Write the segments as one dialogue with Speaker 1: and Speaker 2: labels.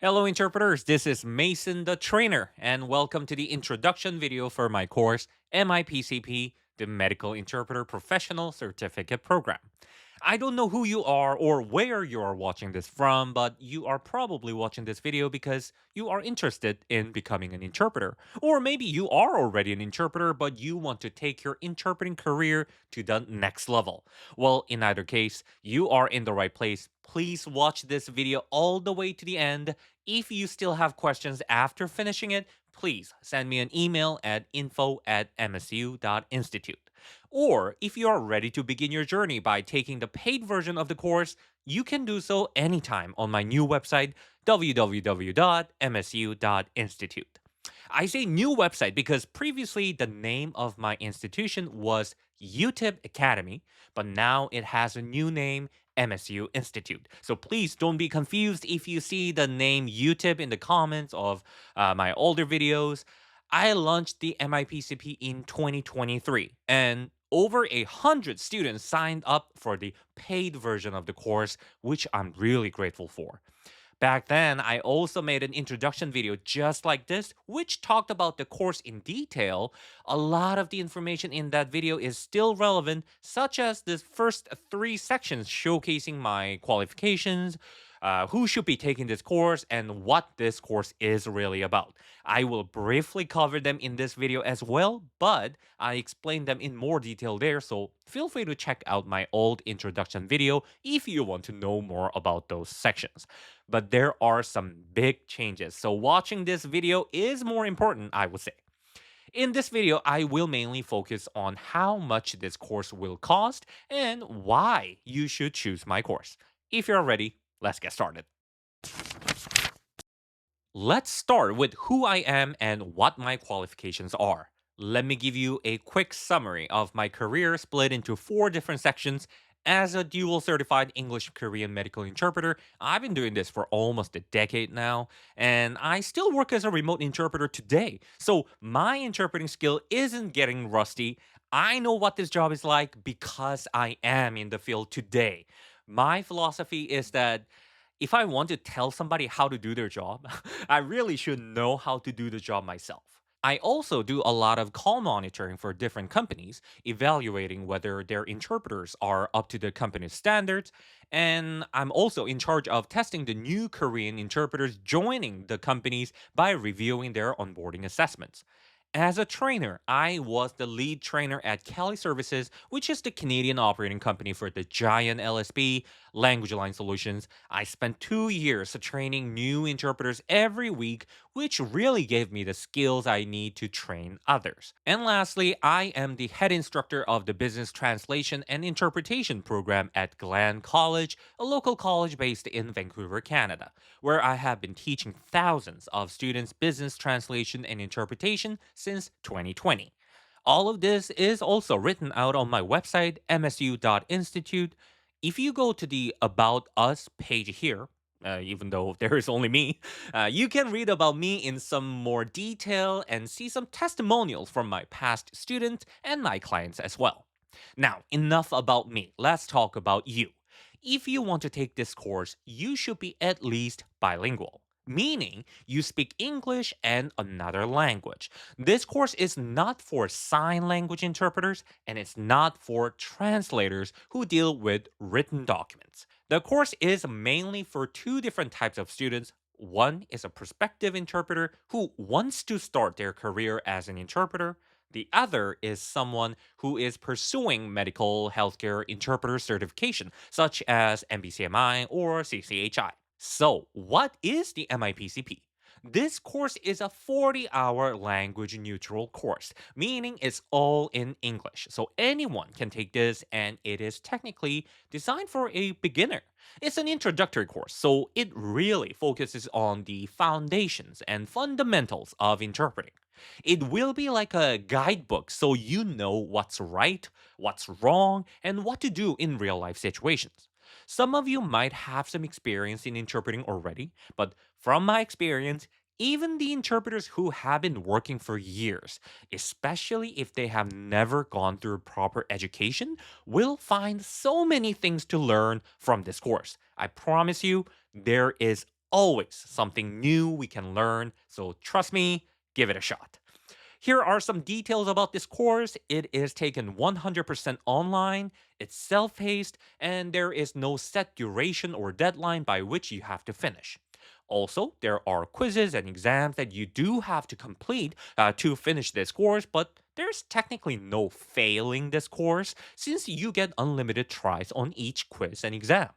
Speaker 1: Hello, interpreters. This is Mason the trainer, and welcome to the introduction video for my course, MIPCP, the Medical Interpreter Professional Certificate Program. I don't know who you are or where you are watching this from, but you are probably watching this video because you are interested in becoming an interpreter. Or maybe you are already an interpreter, but you want to take your interpreting career to the next level. Well, in either case, you are in the right place. Please watch this video all the way to the end. If you still have questions after finishing it, please send me an email at info@msu.institute. Or if you are ready to begin your journey by taking the paid version of the course, you can do so anytime on my new website, www.msu.institute. I say new website because previously the name of my institution was UTIP Academy, but now it has a new name, MSU Institute. So please don't be confused if you see the name UTIP in the comments of my older videos. I launched the MIPCP in 2023, and over 100 students signed up for the paid version of the course, which I'm really grateful for. Back then, I also made an introduction video just like this, which talked about the course in detail. A lot of the information in that video is still relevant, such as the first three sections showcasing my qualifications, who should be taking this course, and what this course is really about. I will briefly cover them in this video as well, but I explained them in more detail there, so feel free to check out my old introduction video if you want to know more about those sections. But there are some big changes, so watching this video is more important, I would say. In this video, I will mainly focus on how much this course will cost and why you should choose my course. If you're ready, let's get started. Let's start with who I am and what my qualifications are. Let me give you a quick summary of my career split into four different sections. As a dual certified English Korean medical interpreter, I've been doing this for almost a decade now, and I still work as a remote interpreter today. So my interpreting skill isn't getting rusty. I know what this job is like because I am in the field today. My philosophy is that if I want to tell somebody how to do their job, I really should know how to do the job myself. I also do a lot of call monitoring for different companies, evaluating whether their interpreters are up to the company's standards. And I'm also in charge of testing the new Korean interpreters joining the companies by reviewing their onboarding assessments. As a trainer, I was the lead trainer at Kelly Services, which is the Canadian operating company for the giant LSP, Language Line Solutions. I spent 2 years training new interpreters every week, which really gave me the skills I need to train others. And lastly, I am the head instructor of the Business Translation and Interpretation program at Glen College, a local college based in Vancouver, Canada, where I have been teaching thousands of students business translation and interpretation since 2020. All of this is also written out on my website, msu.institute. If you go to the About Us page here, even though there is only me, you can read about me in some more detail and see some testimonials from my past students and my clients as well. Now, enough about me. Let's talk about you. If you want to take this course, you should be at least bilingual, meaning you speak English and another language. This course is not for sign language interpreters and it's not for translators who deal with written documents. The course is mainly for two different types of students. One is a prospective interpreter who wants to start their career as an interpreter. The other is someone who is pursuing medical healthcare interpreter certification, such as MBCMI or CCHI. So, what is the MIPCP? This course is a 40-hour language neutral course, meaning it's all in English. So anyone can take this, and it is technically designed for a beginner. It's an introductory course, so it really focuses on the foundations and fundamentals of interpreting. It will be like a guidebook so you know what's right, what's wrong, and what to do in real life situations. Some of you might have some experience in interpreting already, but from my experience, even the interpreters who have been working for years, especially if they have never gone through proper education, will find so many things to learn from this course. I promise you, there is always something new we can learn, so trust me, give it a shot. Here are some details about this course. It is taken 100% online, it's self paced, and there is no set duration or deadline by which you have to finish. Also, there are quizzes and exams that you do have to complete to finish this course, but there's technically no failing this course since you get unlimited tries on each quiz and exam.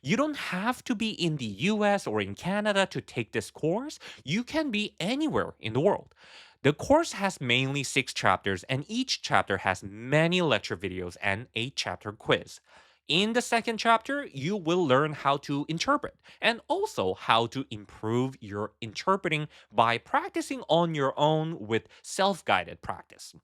Speaker 1: You don't have to be in the US or in Canada to take this course. You can be anywhere in the world. The course has mainly 6 chapters, and each chapter has many lecture videos and a chapter quiz. In the second chapter, you will learn how to interpret and also how to improve your interpreting by practicing on your own with self guided practice.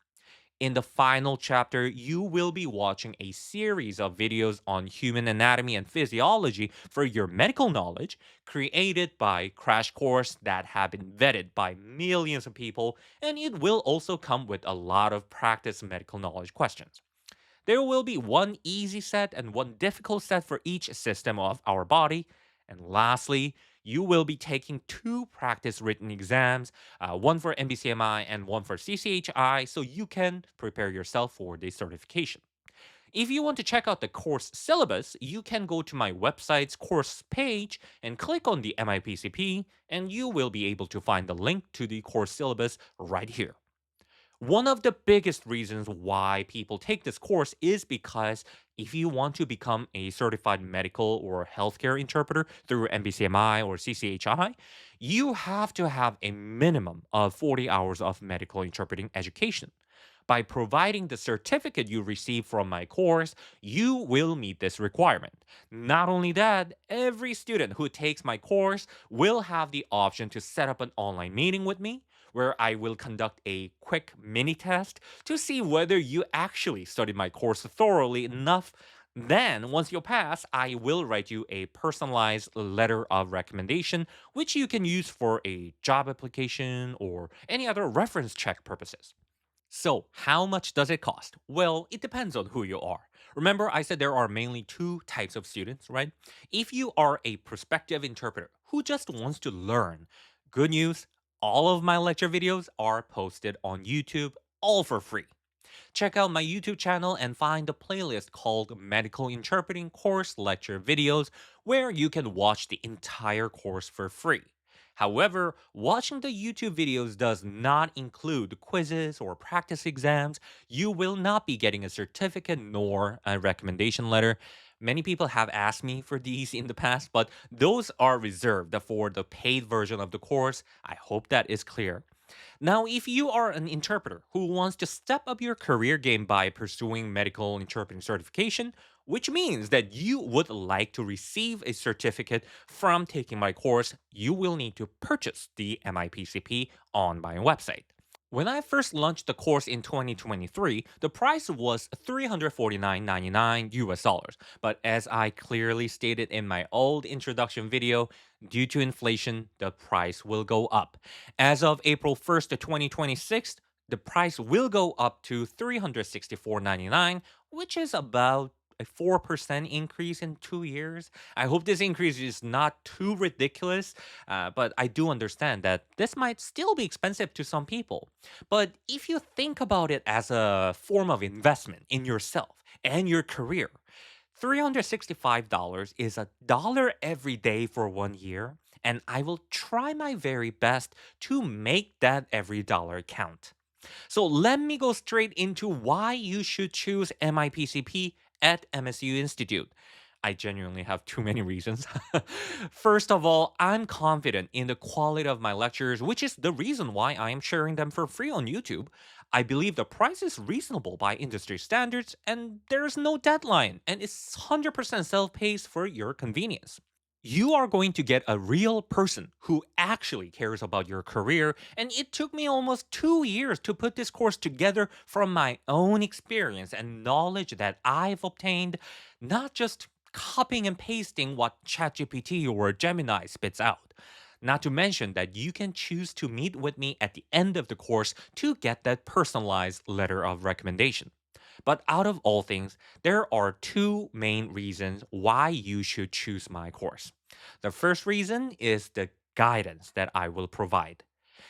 Speaker 1: In the final chapter, you will be watching a series of videos on human anatomy and physiology for your medical knowledge, created by Crash Course that have been vetted by millions of people, and it will also come with a lot of practice medical knowledge questions. There will be one easy set and one difficult set for each system of our body. And lastly, you will be taking 2 practice written exams, one for MBCMI and one for CCHI, so you can prepare yourself for the certification. If you want to check out the course syllabus, you can go to my website's course page and click on the MIPCP, and you will be able to find the link to the course syllabus right here. One of the biggest reasons why people take this course is because if you want to become a certified medical or healthcare interpreter through MBCMI or CCHI, you have to have a minimum of 40 hours of medical interpreting education. By providing the certificate you receive from my course, you will meet this requirement. Not only that, every student who takes my course will have the option to set up an online meeting with me where I will conduct a quick mini test to see whether you actually studied my course thoroughly enough. Then, once you pass, I will write you a personalized letter of recommendation, which you can use for a job application or any other reference check purposes. So, how much does it cost? Well, it depends on who you are. Remember, I said there are mainly 2 types of students, right? If you are a prospective interpreter who just wants to learn, good news, all of my lecture videos are posted on YouTube, all for free. Check out my YouTube channel and find the playlist called Medical Interpreting Course Lecture Videos, where you can watch the entire course for free. However, watching the YouTube videos does not include quizzes or practice exams. You will not be getting a certificate nor a recommendation letter. Many people have asked me for these in the past, but those are reserved for the paid version of the course. I hope that is clear. Now, if you are an interpreter who wants to step up your career game by pursuing medical interpreting certification, which means that you would like to receive a certificate from taking my course, you will need to purchase the MIPCP on my website. When I first launched the course in 2023, the price was $349.99 US dollars. But as I clearly stated in my old introduction video, due to inflation, the price will go up. As of April 1st, 2026, the price will go up to $364.99, which is about a 4% increase in 2 years. I hope this increase is not too ridiculous, but I do understand that this might still be expensive to some people. But if you think about it as a form of investment in yourself and your career, $365 is a dollar every day for 1 year, and I will try my very best to make that every dollar count. So let me go straight into why you should choose MIPCP at MSU Institute. I genuinely have too many reasons. First of all, I'm confident in the quality of my lectures, which is the reason why I am sharing them for free on YouTube. I believe the price is reasonable by industry standards, and there's no deadline, and it's 100% self paced for your convenience. You are going to get a real person who actually cares about your career, and it took me almost 2 years to put this course together from my own experience and knowledge that I've obtained, not just copying and pasting what ChatGPT or Gemini spits out. Not to mention that you can choose to meet with me at the end of the course to get that personalized letter of recommendation. But out of all things, there are two main reasons why you should choose my course. The first reason is the guidance that I will provide.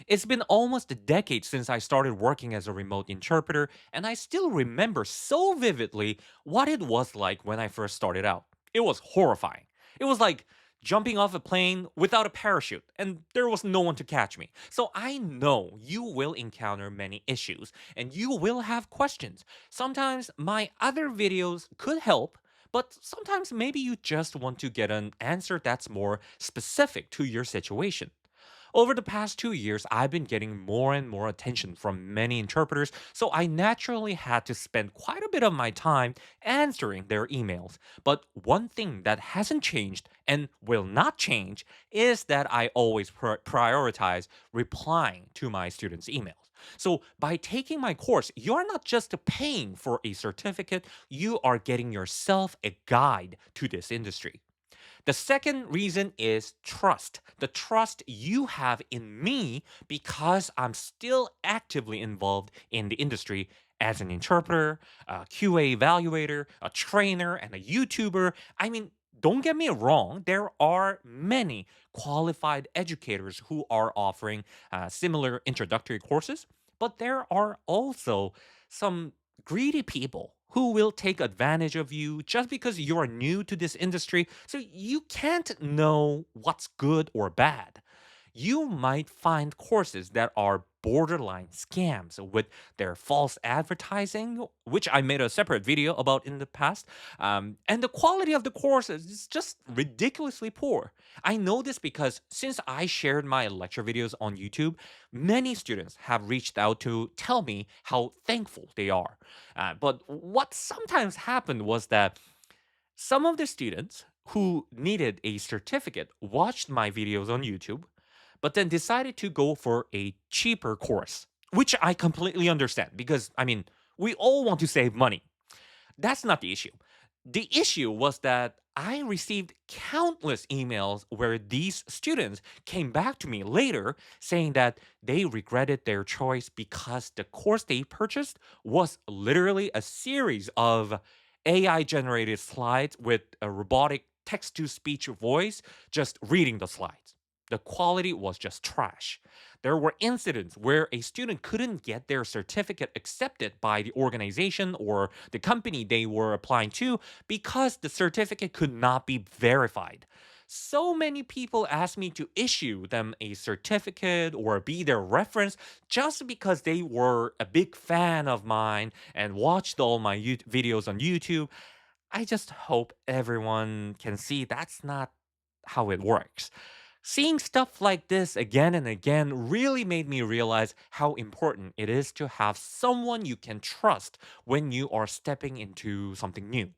Speaker 1: It's been almost a decade since I started working as a remote interpreter, and I still remember so vividly what it was like when I first started out. It was horrifying. It was like jumping off a plane without a parachute, and there was no one to catch me. So I know you will encounter many issues, and you will have questions. Sometimes my other videos could help. But sometimes maybe you just want to get an answer that's more specific to your situation. Over the past 2 years, I've been getting more and more attention from many interpreters, so I naturally had to spend quite a bit of my time answering their emails. But one thing that hasn't changed and will not change is that I always prioritize replying to my students' emails. So, by taking my course, you're not just paying for a certificate, you are getting yourself a guide to this industry. The second reason is trust. The trust you have in me because I'm still actively involved in the industry as an interpreter, a QA evaluator, a trainer, and a YouTuber. I mean, don't get me wrong, there are many qualified educators who are offering similar introductory courses, but there are also some greedy people who will take advantage of you just because you are new to this industry, so you can't know what's good or bad. You might find courses that are borderline scams with their false advertising, which I made a separate video about in the past. And the quality of the courses is just ridiculously poor. I know this because since I shared my lecture videos on YouTube, many students have reached out to tell me how thankful they are. But what sometimes happened was that some of the students who needed a certificate watched my videos on YouTube, but then decided to go for a cheaper course, which I completely understand because, I mean, we all want to save money. That's not the issue. The issue was that I received countless emails where these students came back to me later saying that they regretted their choice because the course they purchased was literally a series of AI generated slides with a robotic text to speech voice just reading the slides. The quality was just trash. There were incidents where a student couldn't get their certificate accepted by the organization or the company they were applying to because the certificate could not be verified. So many people asked me to issue them a certificate or be their reference just because they were a big fan of mine and watched all my videos on YouTube. I just hope everyone can see that's not how it works. Seeing stuff like this again and again really made me realize how important it is to have someone you can trust when you are stepping into something new.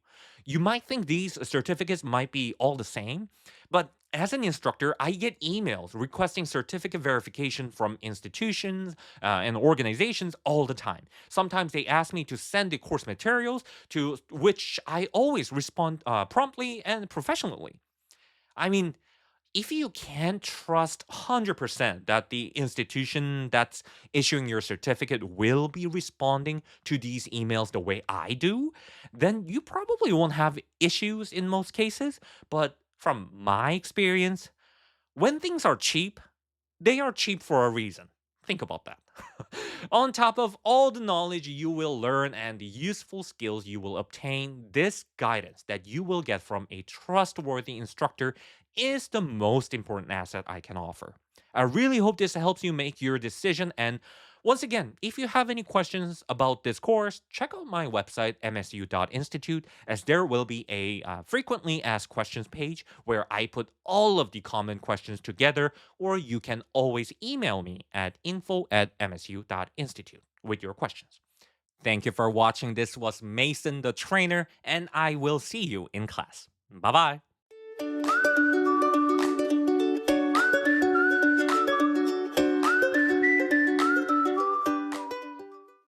Speaker 1: You might think these certificates might be all the same, but as an instructor, I get emails requesting certificate verification from institutions and organizations all the time. Sometimes they ask me to send the course materials, to which I always respond promptly and professionally. I mean, if you can't trust 100% that the institution that's issuing your certificate will be responding to these emails the way I do, then you probably won't have issues in most cases. But from my experience, when things are cheap, they are cheap for a reason. Think about that. On top of all the knowledge you will learn and the useful skills you will obtain, this guidance that you will get from a trustworthy instructor is the most important asset I can offer. I really hope this helps you make your decision. And once again, if you have any questions about this course, check out my website, msu.institute, as there will be a frequently asked questions page where I put all of the common questions together, or you can always email me at info@msu.institute with your questions. Thank you for watching. This was Mason the trainer, and I will see you in class. Bye bye.